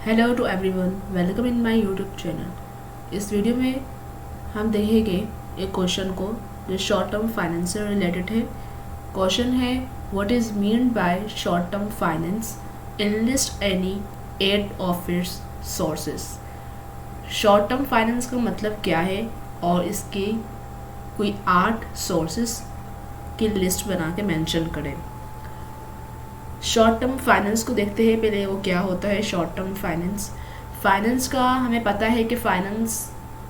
Hello to everyone, welcome in my YouTube channel. इस video में हम देखेंगे एक क्वेश्चन को जो शॉर्ट टर्म फाइनेंस से रिलेटेड है। क्वेश्चन है, what is mean by short term finance, enlist any 8 of its sources. Short term finance का मतलब क्या है और इसकी कोई 8 सोर्सेस की लिस्ट बना के मेंशन करें। शॉर्ट टर्म फाइनेंस को देखते हैं पहले वो क्या होता है। शॉर्ट टर्म फाइनेंस का हमें पता है कि फाइनेंस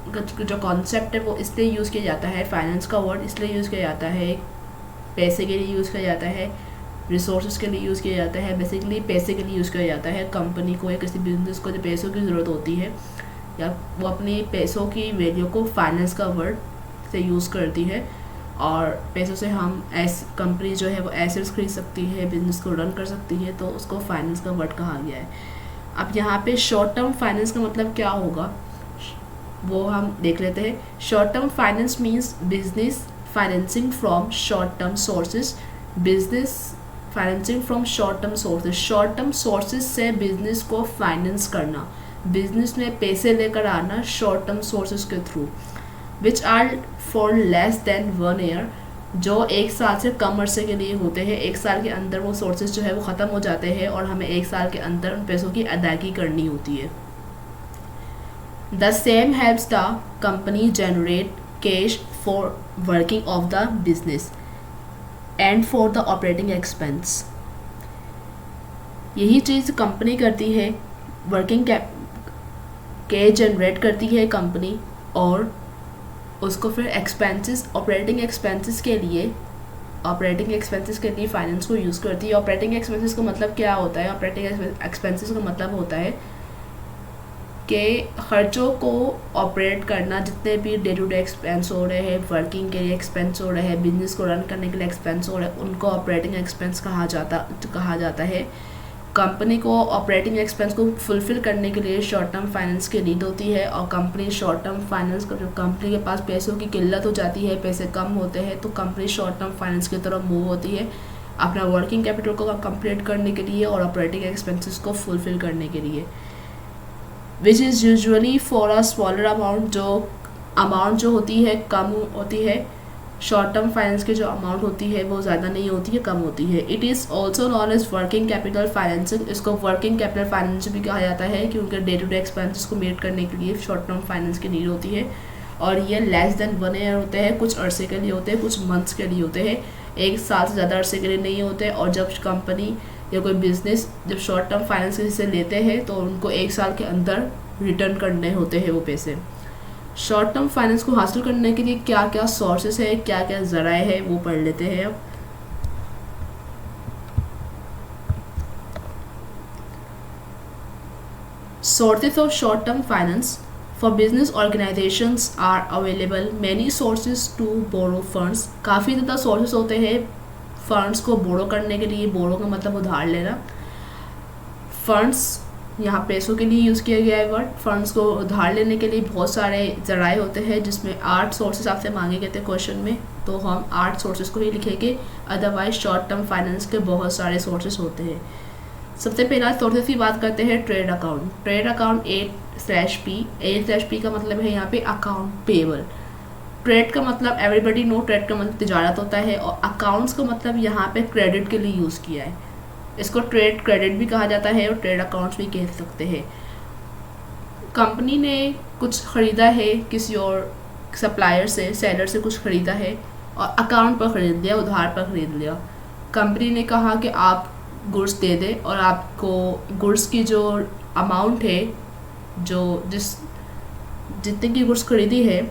का जो कॉन्सेप्ट है वो इसलिए यूज़ किया जाता है, फाइनेंस का वर्ड इसलिए यूज़ किया जाता है, पैसे के लिए यूज़ किया जाता है, रिसोर्सेज के लिए यूज़ किया जाता है। बेसिकली पैसे के लिए यूज़ किया जाता है। कंपनी को या किसी बिजनेस को जो पैसों की ज़रूरत होती है या वो अपने पैसों की वैल्यू को फाइनेंस का वर्ड से यूज़ करती है और पैसों से हम कंपनी जो है वो एसेट्स खरीद सकती है, बिजनेस को रन कर सकती है, तो उसको फाइनेंस का वर्ड कहा गया है। अब यहाँ पे शॉर्ट टर्म फाइनेंस का मतलब क्या होगा वो हम देख लेते हैं। Short term finance means business financing from short term sources. Business financing from short term sources, short term sources से बिजनेस को फाइनेंस करना, बिजनेस में पैसे लेकर आना शॉर्ट टर्म सोर्सेज के through, which are for less than 1 year, जो 1 साल से कम अरसे के लिए होते हैं। 1 साल के अंदर वो सोर्सेज जो है वो ख़त्म हो जाते हैं और हमें 1 साल के अंदर उन पैसों की अदायगी करनी होती है। The same helps the company generate cash for working of the business and for the operating expense. यही चीज़ कंपनी करती है, वर्किंग कैश जनरेट करती है कंपनी और उसको फिर ऑपरेटिंग एक्सपेंसेस के लिए फाइनेंस को यूज़ करती है। ऑपरेटिंग एक्सपेंसेस का मतलब क्या होता है? ऑपरेटिंग एक्सपेंसेस का मतलब होता है कि खर्चों को ऑपरेट करना, जितने भी डे टू डे एक्सपेंस हो रहे हैं, वर्किंग के लिए एक्सपेंस हो रहे हैं, बिजनेस को रन करने के लिए एक्सपेंस हो रहे हैं, उनको ऑपरेटिंग एक्सपेंस कहा जाता है। कंपनी को ऑपरेटिंग एक्सपेंस को फुलफ़िल करने के लिए शॉर्ट टर्म फाइनेंस की नीड होती है और कंपनी शॉर्ट टर्म फाइनेंस को, जब कंपनी के पास पैसों की किल्लत हो जाती है, पैसे कम होते हैं, तो कंपनी शॉर्ट टर्म फाइनेंस की तरफ मूव होती है अपना वर्किंग कैपिटल को कंप्लीट करने के लिए और ऑपरेटिंग एक्सपेंसेस को फुलफ़िल करने के लिए, which is usually for a smaller amount. जो अमाउंट जो होती है कम होती है, शॉर्ट टर्म फाइनेंस की जो अमाउंट होती है वो ज़्यादा नहीं होती है, कम होती है। It is also known as working capital financing. इसको वर्किंग कैपिटल फाइनेंस भी कहा जाता है क्योंकि डे टू डे एक्सपेंसेस को मीट करने के लिए शॉर्ट टर्म फाइनेंस की नीड होती है और ये लेस देन 1 ईयर होते हैं, कुछ अरसे के लिए होते हैं, कुछ मंथ्स के लिए होते हैं, 1 साल से ज़्यादा अरसे के लिए नहीं होते। और जब कंपनी या कोई बिजनेस जब शॉर्ट टर्म फाइनेंस से लेते हैं तो उनको 1 साल के अंदर रिटर्न करने होते हैं वो पैसे। शॉर्ट टर्म फाइनेंस को हासिल करने के लिए क्या क्या सोर्सेस है, क्या क्या ज़राए है, वो पढ़ लेते हैं अब। Sources of short term finance for business organisations are available many sources to borrow funds. काफ़ी ज़्यादा सोर्सेज होते हैं फंड्स को बोरो करने के लिए। बोरो का मतलब उधार लेना। फंड्स यहाँ पैसों के लिए यूज़ किया गया है वर्ड। फंड्स को उधार लेने के लिए बहुत सारे ज़राए होते हैं जिसमें 8 सोर्सेज आपसे मांगे गए थे क्वेश्चन में, तो हम 8 सोर्सेज को ही लिखेंगे। अदरवाइज शॉर्ट टर्म फाइनेंस के बहुत सारे सोर्सेज होते हैं। सबसे पहला सोर्सेज की बात करते हैं trade account. Trade account A/P का मतलब है यहाँ पे अकाउंट पेबल। ट्रेड का मतलब एवरीबडी नो, ट्रेड का मतलब तिजारत होता है और अकाउंट्स का मतलब यहाँ पे क्रेडिट के लिए यूज़ किया है। इसको ट्रेड क्रेडिट भी कहा जाता है और ट्रेड अकाउंट्स भी कह सकते हैं। कंपनी ने कुछ ख़रीदा है किसी और सप्लायर से, सेलर से कुछ ख़रीदा है और अकाउंट पर ख़रीद लिया, उधार पर ख़रीद लिया। कंपनी ने कहा कि आप गुड्स दे दें और आपको गुड्स की जो अमाउंट है, जो जितने की गुड्स ख़रीदी है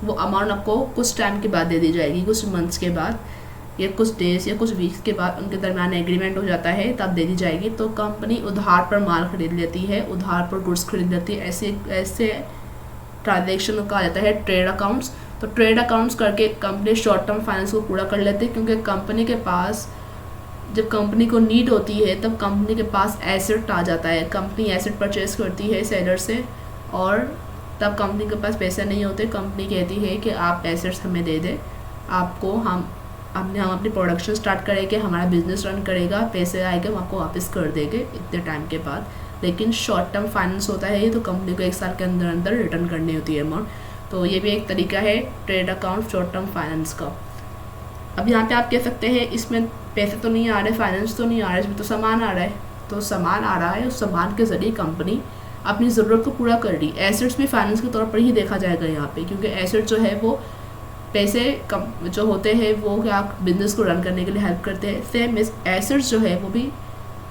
वो अमाउंट आपको कुछ टाइम के बाद दे दी जाएगी, कुछ मंथ्स के बाद या कुछ डेज या कुछ वीक्स के बाद उनके दरमियान एग्रीमेंट हो जाता है, तब दे दी जाएगी। तो कंपनी उधार पर माल खरीद लेती है, उधार पर गुड्स खरीद लेती है। ऐसे ट्रांजेक्शन कहा जाता है ट्रेड अकाउंट्स। तो ट्रेड अकाउंट्स करके कंपनी शॉर्ट टर्म फाइनेंस को पूरा कर लेती है क्योंकि कंपनी के पास, जब कंपनी को नीड होती है तब कंपनी के पास एसेट आ जाता है। कंपनी एसेट परचेज करती है सेलर से और तब कंपनी के पास पैसे नहीं होते। कंपनी कहती है कि आप एसेट्स हमें दे दें, आपको हम अपनी प्रोडक्शन स्टार्ट करेंगे, हमारा बिजनेस रन करेगा, पैसे आएंगे, हम आपको वापस कर देंगे इतने टाइम के बाद। लेकिन शॉर्ट टर्म फाइनेंस होता है ये, तो कंपनी को 1 साल के अंदर अंदर रिटर्न करनी होती है अमाउंट। तो ये भी एक तरीका है trade account short term finance का। अब यहाँ पे आप कह सकते हैं इसमें पैसे तो नहीं आ रहे, फाइनेंस तो नहीं आ रहा है, इसमें तो सामान आ रहा है। तो सामान आ रहा है, उस सामान के ज़रिए कंपनी अपनी ज़रूरत को पूरा कर रही। एसेट्स भी फाइनेंस के तौर पर ही देखा जाएगा यहाँ पे, क्योंकि एसेट जो है वो पैसे कम जो होते हैं वो क्या बिजनेस को रन करने के लिए हेल्प करते हैं। सेम एसेट्स जो है वो भी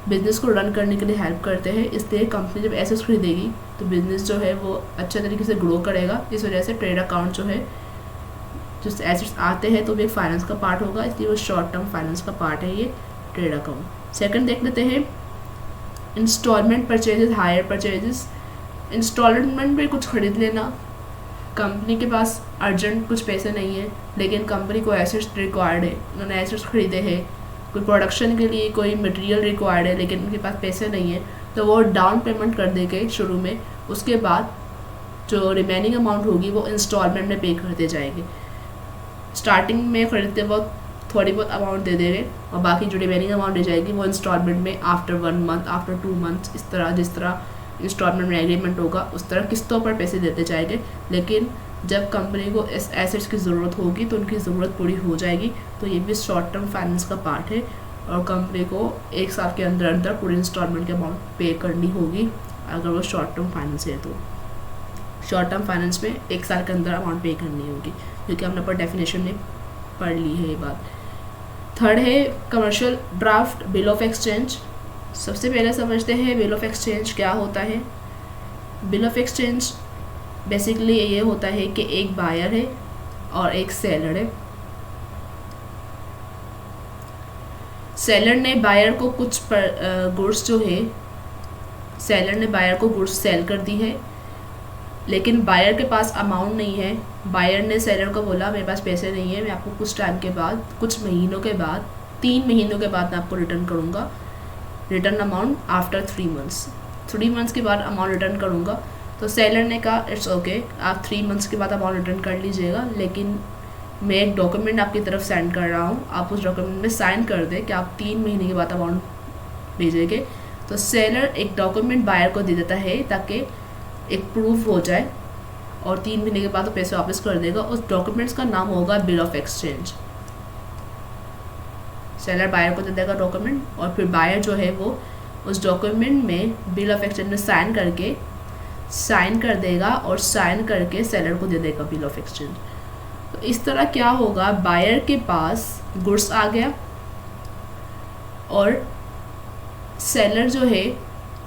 बिजनेस को रन करने के लिए हेल्प करते हैं। इसलिए कंपनी जब एसेट्स खरीदेगी तो बिजनेस जो है वो अच्छे तरीके से ग्रो करेगा। इस वजह से ट्रेड अकाउंट जो है, जो एसेट्स आते हैं तो भी एक फाइनेंस का पार्ट होगा, इसलिए वो शॉर्ट टर्म फाइनेंस का पार्ट है ये ट्रेड अकाउंट। सेकंड देख लेते हैं instalment purchases, hire purchases. Instalment में कुछ खरीद लेना, कंपनी के पास अर्जेंट कुछ पैसे नहीं है लेकिन कंपनी को एसेट्स रिक्वायर्ड है, उन्होंने एसेट्स खरीदे हैं, कोई प्रोडक्शन के लिए कोई मटेरियल रिक्वायर्ड है लेकिन उनके पास पैसे नहीं है, तो वो डाउन पेमेंट कर देंगे शुरू में, उसके बाद जो रिमेनिंग अमाउंट होगी वो इंस्टॉलमेंट में पे करते जाएंगे। स्टार्टिंग में खरीदते वक्त थोड़ी बहुत अमाउंट दे देंगे और बाकी जो रिमेनिंग अमाउंट दे जाएगी वो इंस्टॉलमेंट में आफ्टर 1 मंथ, आफ्टर 2 मंथ्स, इस तरह जिस तरह इंस्टॉलमेंट में एग्रीमेंट होगा उस तरह किस्तों पर पैसे देते जाएंगे। लेकिन जब कंपनी को इस एसेट्स की ज़रूरत होगी तो उनकी ज़रूरत पूरी हो जाएगी। तो ये भी शॉर्ट टर्म फाइनेंस का पार्ट है और कंपनी को 1 साल के अंदर अंदर पूरी इंस्टॉलमेंट की अमाउंट पे करनी होगी अगर वो शॉर्ट टर्म फाइनेंस है। तो शॉर्ट टर्म फाइनेंस में 1 साल के अंदर अमाउंट पे करनी होगी, क्योंकि हमने पर डेफिनेशन में पढ़ ली है ये बात। थर्ड है commercial draft bill of exchange. सबसे पहले समझते हैं बिल ऑफ एक्सचेंज क्या होता है। बिल ऑफ एक्सचेंज बेसिकली ये होता है कि एक बायर है और एक सेलर है। सेलर ने बायर को कुछ गुड्स जो है, सेलर ने बायर को गुड्स सेल कर दी है लेकिन बायर के पास अमाउंट नहीं है। बायर ने सेलर को बोला मेरे पास पैसे नहीं है, मैं आपको कुछ टाइम के बाद, कुछ महीनों के बाद, 3 महीनों के बाद मैं आपको रिटर्न करूँगा, return amount after 3 months, 3 months के बाद अमाउंट रिटर्न करूँगा। तो सेलर ने कहा इट्स ओके, आप 3 मंथ्स के बाद अमाउंट रिटर्न कर लीजिएगा, लेकिन मैं एक डॉक्यूमेंट आपकी तरफ सेंड कर रहा हूँ, आप उस डॉक्यूमेंट में साइन कर दें कि आप 3 महीने के बाद अमाउंट भेजेंगे। तो सेलर एक डॉक्यूमेंट बायर को दे देता है ताकि एक प्रूफ हो जाए और 3 महीने के बाद वो पैसे वापस कर देगा। उस डॉक्यूमेंट्स का नाम होगा bill of exchange. Seller buyer को दे देगा डॉक्यूमेंट और फिर बायर जो है वो उस डॉक्यूमेंट में बिल ऑफ एक्सचेंज में साइन कर देगा और साइन करके सेलर को दे देगा बिल ऑफ एक्सचेंज। तो इस तरह क्या होगा, बायर के पास गुड्स आ गया और सेलर जो है,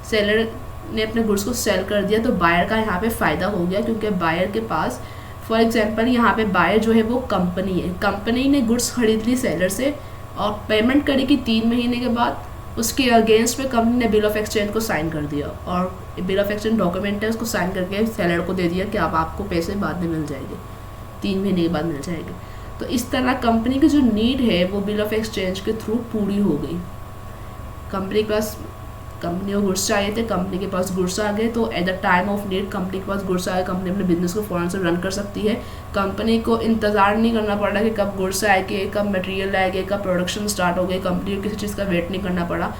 सेलर ने अपने गुड्स को सेल कर दिया, तो बायर का यहाँ पे फ़ायदा हो गया क्योंकि बायर के पास, फॉर एग्जांपल यहाँ पे बायर जो है वो कंपनी है, कंपनी ने गुड्स खरीद ली सेलर से और पेमेंट करेगी 3 महीने के बाद, उसके अगेंस्ट में कंपनी ने बिल ऑफ एक्सचेंज को साइन कर दिया और बिल ऑफ एक्सचेंज डॉक्यूमेंट है उसको साइन करके सेलर को दे दिया कि अब आपको पैसे बाद में मिल जाएंगे, 3 महीने के बाद मिल जाएंगे। तो इस तरह कंपनी की जो नीड है वो बिल ऑफ एक्सचेंज के थ्रू पूरी हो गई। कंपनी के पास, कंपनी को गुड्स चाहिए थे, कंपनी के पास गुड्स आ गए, तो at the time of need company के पास गुड्स आ गए, कंपनी अपने बिजनेस को फ़ौरन से रन कर सकती है। कंपनी को इंतज़ार नहीं करना पड़ा कि कब गुड्स आएंगे, कब मटेरियल आएंगे, कब प्रोडक्शन स्टार्ट हो गई, कंपनी को किसी चीज़ का वेट नहीं करना पड़ा।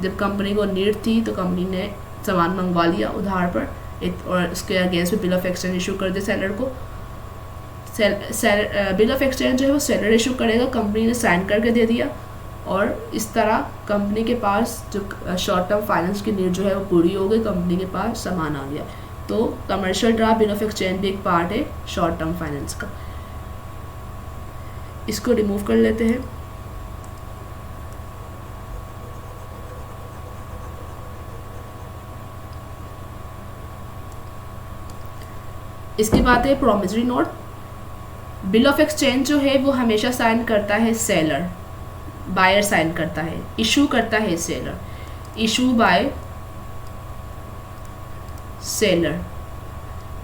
जब कंपनी को नीड थी तो कंपनी ने सामान मंगवा लिया उधार पर और उसके अगेंस्ट में बिल ऑफ एक्सचेंज इशू कर दिया सेलर को। बिल ऑफ एक्सचेंज जो है वो सेलर इशू करेगा, कंपनी ने साइन करके दे दिया और इस तरह कंपनी के पास जो शॉर्ट टर्म फाइनेंस की नीड जो है वो पूरी हो गई, कंपनी के पास सामान आ गया। तो commercial draft bill of exchange भी एक पार्ट है शॉर्ट टर्म फाइनेंस का। इसको रिमूव कर लेते हैं। इसके बाद है promissory note. Bill of exchange जो है वो हमेशा साइन करता है सेलर, बायर साइन करता है, इशू करता है seller, issue bye seller.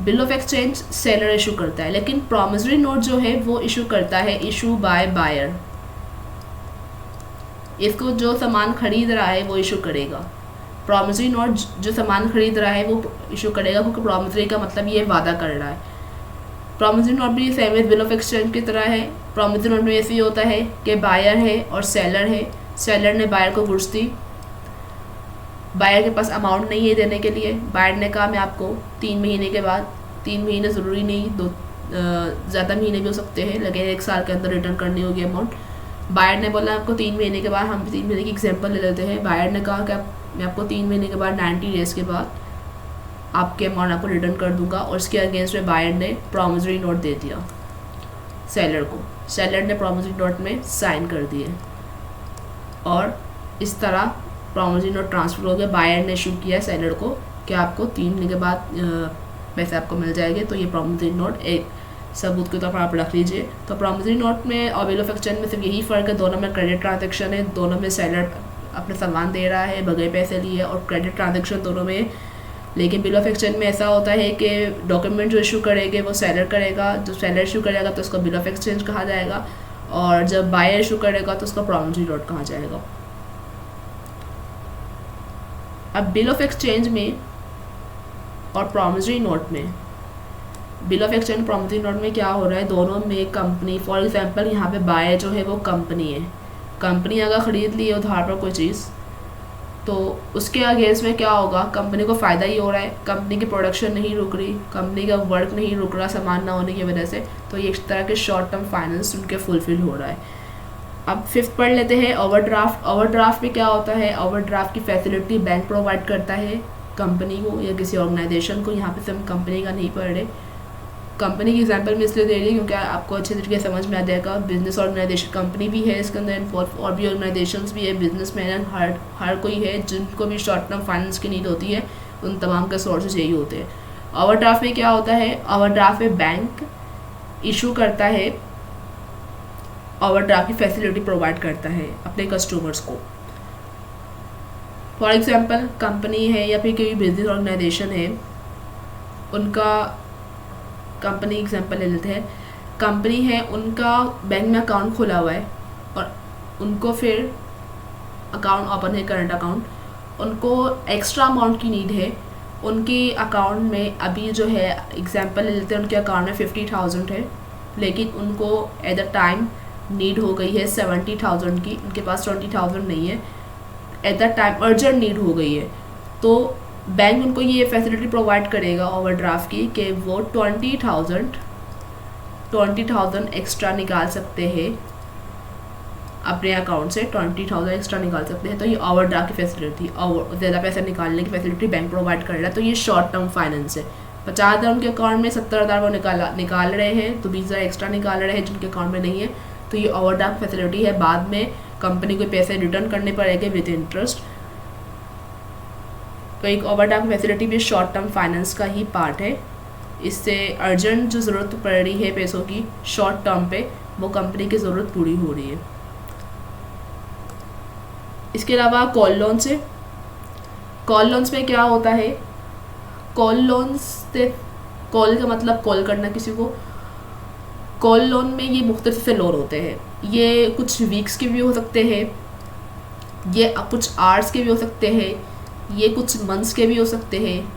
Bill of exchange seller issue करता है, लेकिन प्रॉमिसरी नोट जो है वो इशू करता है इशू बाय बायर। इसको जो सामान खरीद रहा है वो इशू करेगा। प्रॉमिसरी नोट जो सामान खरीद रहा है वो इशू करेगा, क्योंकि प्रॉमिसरी का मतलब ये वादा कर रहा है। प्रॉमिसरी नोट भी same as bill of exchange की तरह है। प्रॉमिसरी नोट में ऐसे ही होता है कि बायर है और सेलर है, सेलर ने बायर को गुड्स दी, बायर के पास अमाउंट नहीं है देने के लिए, बायर ने कहा मैं आपको 3 महीने के बाद, 3 महीने ज़रूरी नहीं, दो ज़्यादा महीने भी हो सकते हैं, लेकिन 1 साल के अंदर रिटर्न करनी होगी अमाउंट। बायर ने बोला आपको 3 महीने के बाद, हम 3 महीने की एग्जांपल ले लेते हैं, बायर ने कहा कि मैं आपको 3 महीने के बाद 90 डेज़ के बाद आपके अमाउंट आपको रिटर्न कर दूंगा, और इसके अगेंस्ट में बायर ने प्रॉमिसरी नोट दे दिया सेलर को, सेलर ने प्रॉमिसरी नोट में साइन कर दिए, और इस तरह प्रॉमिसरी नोट ट्रांसफ़र हो गया। बायर ने इशू किया सेलर को कि आपको 3 महीने के बाद पैसे आपको मिल जाएंगे। तो ये प्रॉमिसरी नोट एक सबूत के तौर पर आप रख लीजिए। तो प्रॉमिसरी नोट में और बिल ऑफ एक्सचेंज में सिर्फ यही फ़र्क है, दोनों में क्रेडिट ट्रांजेक्शन है, दोनों में सेलर अपने सामान दे रहा है बगैर पैसे लिए, और क्रेडिट ट्रांजेक्शन दोनों में। लेकिन बिल ऑफ एक्सचेंज में ऐसा होता है कि डॉक्यूमेंट जो इशू करेंगे वो सेलर करेगा, जो सेलर इशू करेगा तो उसको बिल ऑफ एक्सचेंज कहा जाएगा, और जब बायर इशू करेगा तो उसको प्रॉमिसरी नोट कहा जाएगा। अब बिल ऑफ एक्सचेंज में और प्रॉमिसरी नोट में, bill of exchange promissory note में क्या हो रहा है, दोनों में कंपनी, फॉर एग्जांपल यहाँ पे बायर जो है वो कंपनी है, कंपनी अगर ख़रीद ली है उधार पर कोई चीज़, तो उसके अगेंस्ट में क्या होगा, कंपनी को फ़ायदा ही हो रहा है, कंपनी की प्रोडक्शन नहीं रुक रही, कंपनी का वर्क नहीं रुक रहा सामान ना होने की वजह से, तो ये एक तरह के शॉर्ट टर्म फाइनेंस उनके फुलफिल हो रहा है। अब 5th पढ़ लेते हैं, ओवरड्राफ्ट। ओवरड्राफ्ट में क्या होता है, ओवरड्राफ्ट की फैसिलिटी बैंक प्रोवाइड करता है कंपनी को या किसी ऑर्गेनाइजेशन को। यहाँ पे सिर्फ कंपनी का नहीं पढ़ रहे, कंपनी की एग्जांपल में इसलिए दे रही है क्योंकि आपको अच्छे तरीके से समझ में आ जाएगा। बिजनेस ऑर्गेनाइजेशन, कंपनी भी है इसके अंदर इन्वॉल्व, और भी ऑर्गेनाइजेशंस भी है, बिजनेसमैन, हर कोई है जिनको भी शॉर्ट टर्म फाइनेंस की नीड होती है, उन तमाम के सोर्सेज यही होते हैं। ओवरड्राफ्ट में क्या होता है, ओवरड्राफ्ट में बैंक इशू करता है, ओवरड्राफ्ट की फैसिलिटी प्रोवाइड करता है अपने कस्टमर्स को। फॉर एग्जांपल कंपनी है या फिर कोई बिजनेस ऑर्गेनाइजेशन है, उनका कंपनी एग्जांपल ले लेते हैं, कंपनी है, उनका बैंक में अकाउंट खुला हुआ है और उनको फिर अकाउंट ओपन है, करंट अकाउंट, उनको एक्स्ट्रा अमाउंट की नीड है, उनके अकाउंट में अभी जो है एग्जांपल ले लेते हैं, उनके अकाउंट में 50,000 है, लेकिन उनको एट द टाइम नीड हो गई है 70,000 की, उनके पास 20,000 नहीं है, at the time urgent need हो गई है, तो बैंक उनको ये फैसिलिटी प्रोवाइड करेगा ओवरड्राफ्ट की कि वो 20,000 एक्स्ट्रा निकाल सकते हैं अपने अकाउंट से, 20,000 एक्स्ट्रा निकाल सकते हैं। तो ये ओवरड्राफ्ट की फैसिलिटी, और ज़्यादा पैसा निकालने की फैसिलिटी बैंक प्रोवाइड कर रहा है। तो ये शॉर्ट टर्म फाइनेंस है। 50,000 उनके अकाउंट में, 70,000 वो निकाल रहे हैं, तो 20,000 एक्स्ट्रा निकाल रहे हैं जिनके अकाउंट में नहीं है, तो ये ओवरड्राफ्ट फैसिलिटी है। बाद में कंपनी को पैसे रिटर्न करने पड़ेंगे विद इंटरेस्ट। तो एक ओवरड्राफ्ट फैसिलिटी भी शॉर्ट टर्म फाइनेंस का ही पार्ट है। इससे अर्जेंट जो ज़रूरत पड़ रही है पैसों की शॉर्ट टर्म पे, वो कंपनी की ज़रूरत पूरी हो रही है। इसके अलावा कॉल लोन से, कॉल लोन्स में क्या होता है, कॉल लोन्स से, कॉल का मतलब कॉल करना किसी को, कॉल लोन में ये मुख्तलिफ से लोन होते हैं। ये कुछ वीक्स के भी हो सकते हैं, ये कुछ आवर्स के भी हो सकते हैं, ये कुछ मंथ्स के भी हो सकते हैं।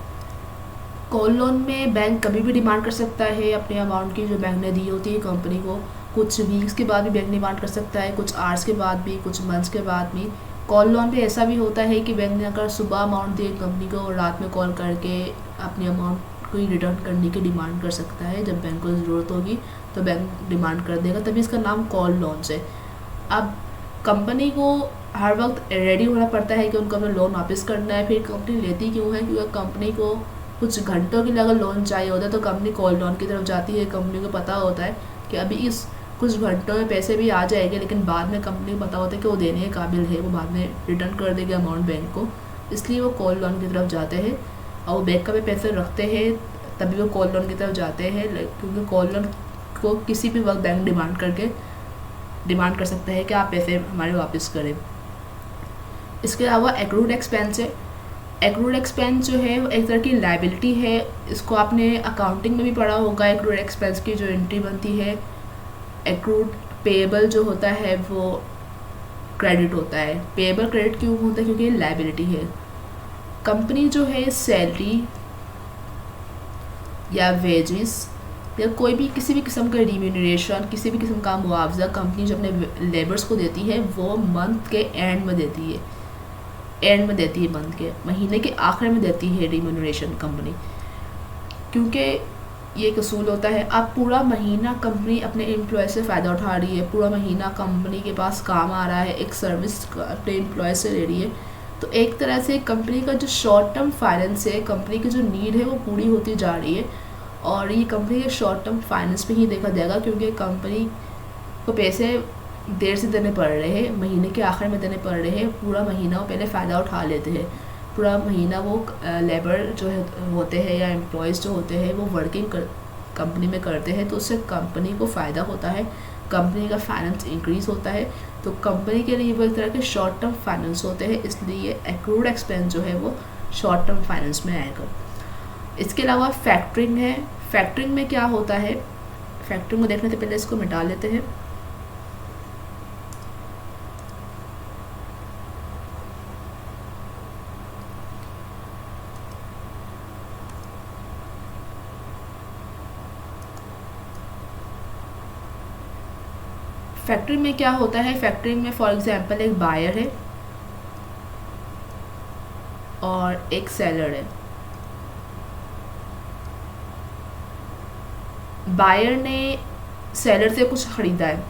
कॉल लोन में बैंक कभी भी डिमांड कर सकता है अपने अमाउंट की जो बैंक ने दी होती है कंपनी को, कुछ वीक्स के बाद भी बैंक डिमांड कर सकता है, कुछ आवर्स के बाद भी, कुछ मंथ्स के बाद भी। कॉल लोन पे ऐसा भी होता है कि बैंक ने अगर सुबह अमाउंट दिए कंपनी को और रात में कॉल करके अपनी अमाउंट को रिटर्न करने की डिमांड कर सकता है। जब बैंक को ज़रूरत होगी तो बैंक डिमांड कर देगा, तभी इसका नाम कॉल लोन है। अब कंपनी को हर वक्त रेडी होना पड़ता है कि उनको अपना लोन वापस करना है। फिर कंपनी लेती क्यों है, क्योंकि कंपनी को कुछ घंटों के लिए अगर लोन चाहिए होता है तो कंपनी कॉल लोन की तरफ जाती है। कंपनी को पता होता है कि अभी इस कुछ घंटों में पैसे भी आ जाएंगे, लेकिन बाद में कंपनी को पता होता है कि वो देने के काबिल है, वो बाद में रिटर्न कर देगी अमाउंट बैंक को, इसलिए वो कॉल लोन की तरफ जाते हैं। और वो बैंक का भी पैसे रखते हैं तभी वो कॉल लोन की तरफ जाते हैं, क्योंकि कॉल लोन को किसी भी वक्त बैंक डिमांड कर सकता है कि आप पैसे हमारे वापस करें। इसके अलावा एक्रूड एक्सपेंस है। एक्रूड एक्सपेंस जो है वो एक तरह की लाइबिलिटी है, इसको आपने अकाउंटिंग में भी पढ़ा होगा। एक्रूड एक्सपेंस की जो एंट्री बनती है, एक्रूड पेएबल जो होता है वो क्रेडिट होता है। पेएबल क्रेडिट क्यों होता है, क्योंकि लाइबिलिटी है। कंपनी जो है सैलरी या वेजेस या कोई भी किसी भी किस्म का रिम्यूनरेशन, किसी भी किस्म का मुआवजा कंपनी जो अपने लेबर्स को देती है वो मंथ के एंड में देती है। एंड में देती है, मंथ के महीने के आखिर में देती है रिम्यूनरेशन कंपनी, क्योंकि ये एक असूल होता है। अब पूरा महीना कंपनी अपने एम्प्लॉय से फ़ायदा उठा रही है, पूरा महीना कंपनी के पास काम आ रहा है, एक सर्विस अपने एम्प्लॉय से ले रही है, तो एक तरह से कंपनी का जो शॉर्ट टर्म फाइनेंस है, कंपनी की जो नीड है वो पूरी होती जा रही है। और ये कंपनी के शॉर्ट टर्म फाइनेंस पे ही देखा जाएगा, क्योंकि कंपनी को पैसे देर से देने पड़ रहे हैं, महीने के आखिर में देने पड़ रहे हैं, पूरा महीना वो पहले फ़ायदा उठा लेते हैं, पूरा महीना वो लेबर जो है होते हैं या एम्प्लॉयज़ जो होते हैं वो वर्किंग कंपनी में करते हैं, तो उससे कंपनी को फ़ायदा होता है, कंपनी का फाइनेंस इंक्रीज़ होता है। तो कंपनी के लिए वो एक तरह के शॉर्ट टर्म फाइनेंस होते हैं, इसलिए एक्रूड एक्सपेंस जो है वो शॉर्ट टर्म फाइनेंस में आएगा। इसके अलावा फैक्टरिंग है। फैक्टरिंग में क्या होता है, फैक्टरिंग को देखने से पहले इसको मिटा लेते हैं। फैक्ट्री में क्या होता है, फैक्ट्री में फॉर एग्जांपल एक बायर है और एक सेलर है। बायर ने सेलर से कुछ ख़रीदा है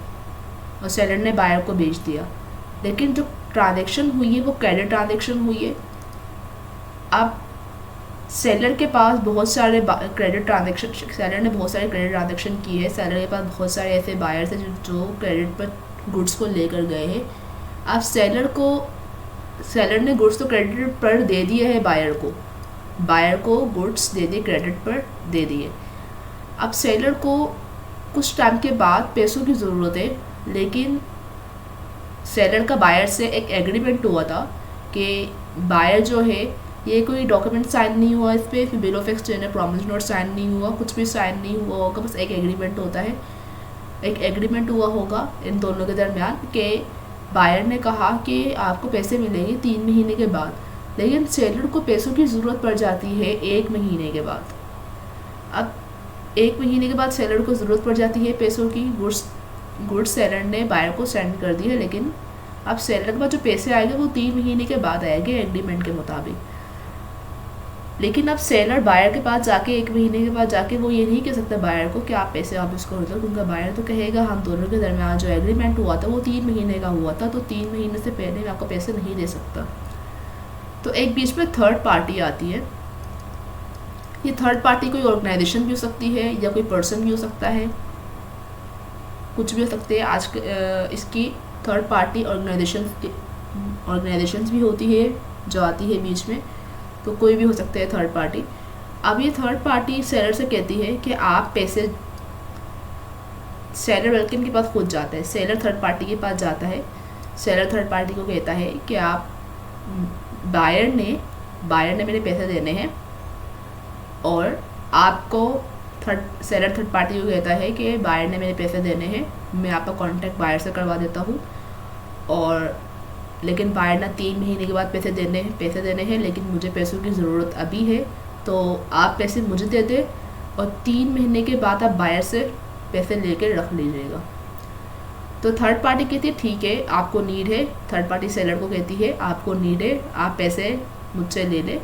और सेलर ने बायर को बेच दिया, लेकिन जो ट्रांजैक्शन हुई है वो क्रेडिट ट्रांजैक्शन हुई है। अब सेलर के पास बहुत सारे क्रेडिट ट्रांजैक्शन, सेलर ने बहुत सारे क्रेडिट ट्रांजैक्शन किए हैं, सेलर के पास बहुत सारे ऐसे बायर्स हैं जो क्रेडिट पर गुड्स को लेकर गए हैं। अब सेलर ने गुड्स तो क्रेडिट पर दे दिए है बायर को गुड्स दे दिए, क्रेडिट पर दे दिए। अब सेलर को कुछ टाइम के बाद पैसों की ज़रूरत है, लेकिन सेलर का बायर से एक एग्रीमेंट हुआ था कि बायर जो है ये कोई डॉक्यूमेंट साइन नहीं हुआ, इस पर बिल ऑफ एक्सचेंज है, प्रॉमिस नोट साइन नहीं हुआ, कुछ भी साइन नहीं हुआ होगा, बस एक एग्रीमेंट होता है, एक एग्रीमेंट हुआ होगा इन दोनों के दरमियान कि बायर ने कहा कि आपको पैसे मिलेंगे 3 महीने के बाद, लेकिन सेलर को पैसों की ज़रूरत पड़ जाती है 1 महीने के बाद। अब 1 महीने के बाद सेलर को ज़रूरत पड़ जाती है पैसों की, गुड्स सेलर ने बायर को सेंड कर दिए, लेकिन अब सेलर के पास जो पैसे आएंगे वो 3 महीने के बाद आएंगे एग्रीमेंट के मुताबिक। लेकिन अब सेलर बायर के पास जाके 1 महीने के बाद जाके वो ये नहीं कह सकता बायर को कि आप पैसे वापस कर दो, क्योंकि बायर तो कहेगा हम दोनों के दरमियान जो एग्रीमेंट हुआ था वो 3 महीने का हुआ था, तो 3 महीने से पहले मैं आपको पैसे नहीं दे सकता। तो एक बीच में थर्ड पार्टी आती है। ये थर्ड पार्टी कोई ऑर्गेनाइजेशन भी हो सकती है या कोई पर्सन भी हो सकता है, कुछ भी हो सकते हैं। आज इसकी थर्ड पार्टी ऑर्गेनाइजेशंस भी होती है जो आती है बीच में, तो कोई भी हो सकता है थर्ड पार्टी। अब ये थर्ड पार्टी सेलर से कहती है कि आप पैसे, सेलर वेल्किन के पास खुद जाता है, सेलर थर्ड पार्टी के पास जाता है, सेलर थर्ड पार्टी को कहता है कि आप बायर ने मेरे पैसे देने हैं, और आपको सेलर थर्ड पार्टी को कहता है कि बायर ने मेरे पैसे देने हैं, मैं आपका कॉन्टैक्ट बायर से करवा देता हूँ, और लेकिन बायर ना 3 महीने के बाद पैसे देने हैं, लेकिन मुझे पैसों की ज़रूरत अभी है, तो आप पैसे मुझे दे दें और 3 महीने के बाद आप बायर से पैसे लेकर रख लीजिएगा। तो थर्ड पार्टी कहती है ठीक है, आपको नीड है, थर्ड पार्टी सेलर को कहती है आपको नीड है, आप पैसे मुझसे ले लें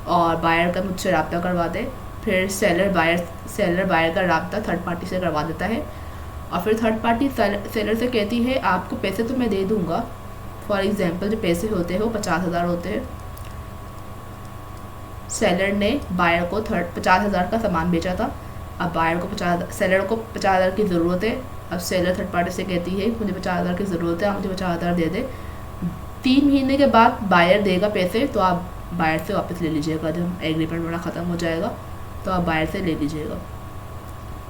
और बायर का मुझसे रब्ता करवा दें। फिर सेलर बायर का रब्ता थर्ड पार्टी से करवा देता है, और फिर थर्ड पार्टी सेलर से कहती है आपको पैसे तो मैं दे दूँगा। फॉर एग्जांपल जो पैसे होते हैं वो 50,000 होते हैं, सेलर ने बायर को 50,000 का सामान बेचा था, अब बायर को सेलर को 50,000 की ज़रूरत है। अब सेलर थर्ड पार्टी से कहती है मुझे 50,000 की ज़रूरत है, आप मुझे 50,000 दे दे, 3 महीने के बाद बायर देगा पैसे, तो आप बायर से वापस ले लीजिएगा, जब एग्रीमेंट वाला ख़त्म हो जाएगा तो आप बायर से ले लीजिएगा।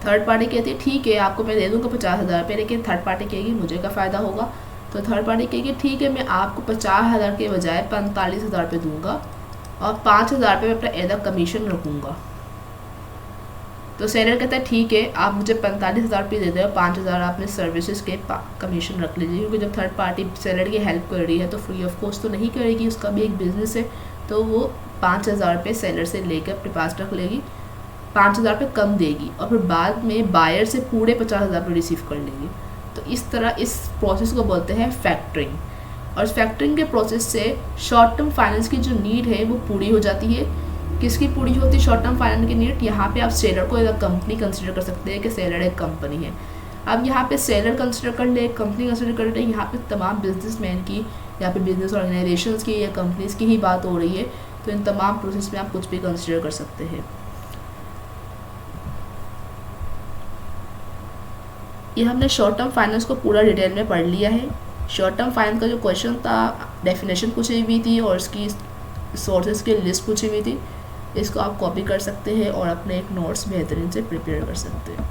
थर्ड पार्टी कहती है ठीक है, आपको मैं दे दूँगा 50,000 पे, लेकिन थर्ड पार्टी कहेगी मुझे क्या फ़ायदा होगा, तो थर्ड पार्टी कहेगी ठीक है, मैं आपको 50,000 के बजाय 45,000 पे दूँगा और 5,000 पे मैं अपना एज कमीशन रखूँगा। तो सेलर कहता है ठीक है, आप मुझे 45,000 पे दे दें और 5,000 आपने सर्विसेज के कमीशन रख लीजिए, क्योंकि जब थर्ड पार्टी सेलर की हेल्प कर रही है तो फ्री ऑफ कॉस्ट तो नहीं करेगी, उसका भी एक बिज़नेस है, तो वो 5,000 पे सेलर से लेकर अपने पास रख लेगी, 5,000 पे कम देगी और फिर बाद में बायर से पूरे 50,000 पे रिसीव कर लेगी। तो इस तरह इस प्रोसेस को बोलते हैं फैक्टरिंग। और फैक्टरिंग के प्रोसेस से शॉर्ट टर्म फाइनेंस की जो नीड है वो पूरी हो जाती है। किसकी पूरी होती है शॉर्ट टर्म फाइनेंस की नीड? यहाँ पे आप सेलर को एक कंपनी कंसिडर कर सकते हैं कि सेलर एक कंपनी है। अब यहाँ पे सेलर कंसिडर कर ले, कंपनी कंसिडर कर ले, यहाँ पे तमाम बिजनेसमैन की, यहाँ पे बिजनेस ऑर्गेनाइजेशंस की या कंपनीज की ही बात हो रही है, तो इन तमाम प्रोसेस में आप कुछ भी कंसिडर कर सकते हैं। ये हमने शॉर्ट टर्म फाइनेंस को पूरा डिटेल में पढ़ लिया है। शॉर्ट टर्म फाइनेंस का जो क्वेश्चन था, डेफिनेशन पूछी हुई थी और इसकी सोर्सेज की लिस्ट पूछी हुई थी। इसको आप कॉपी कर सकते हैं और अपने एक नोट्स बेहतरीन से प्रिपेयर कर सकते हैं।